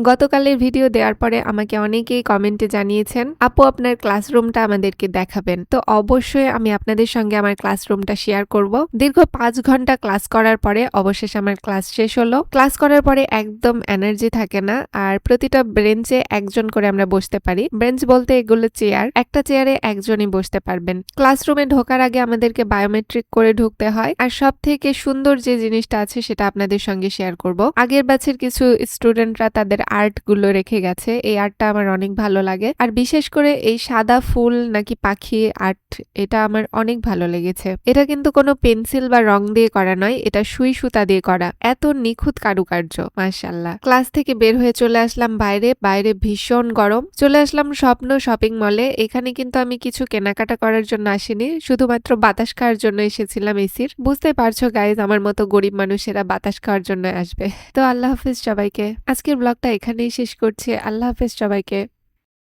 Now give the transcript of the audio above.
গতকালের ভিডিও দেওয়ার পরে আমাকে অনেকেই কমেন্টে জানিয়েছেন, আপু আপনার ক্লাসরুমটা আমাদেরকে দেখাবেন। তো অবশ্যই আমি আপনাদের সঙ্গে আমার ক্লাসরুমটা শেয়ার করব। দীর্ঘ 5 ঘন্টা ক্লাস করার পরে অবশেষে আমার ক্লাস শেষ হলো। ক্লাস করার পরে একদম এনার্জি থাকে না, আর প্রতিটা বেঞ্চে একজন করে আমরা বসতে পারি। বেঞ্চ বলতে এগুলো চেয়ার, একটা চেয়ারে একজনই বসতে পারবেন। ক্লাসরুমে ঢোকার আগে আমাদেরকে বায়োমেট্রিক করে ঢুকতে হয়। আর সব থেকে সুন্দর যে জিনিসটা আছে সেটা আপনাদের সঙ্গে শেয়ার করব। আগের ব্যাচের কিছু স্টুডেন্টরা তাদের আর্ট গুলো রেখে গেছে, এই আর্টটা আমার অনেক ভালো লাগে। আর বিশেষ করে এই সাদা ফুল নাকি পাখি আর্ট, এটা আমার অনেক ভালো লেগেছে। এটা কিন্তু কোনো পেন্সিল বা রং দিয়ে করা নয়, এটা সুই সুতা দিয়ে করা। এত নিখুঁত কারুকার্য, মাশাআল্লাহ। ক্লাস থেকে বের হয়ে চলে আসলাম বাইরে ভীষণ গরম। চলে আসলাম স্বপ্ন শপিং মলে। এখানে কিন্তু আমি কিছু কেনাকাটা করার জন্য আসিনি, শুধুমাত্র বাতাস খাওয়ার জন্য এসেছিলাম এসির। বুঝতে পারছো গাইজ, আমার মতো গরিব মানুষেরা বাতাস খাওয়ার জন্য আসবে। তো আল্লাহ হাফেজ সবাইকে। আজকের ব্লগটা এখানেই শেষ করছি। আল্লাহ হাফেজ সবাইকে।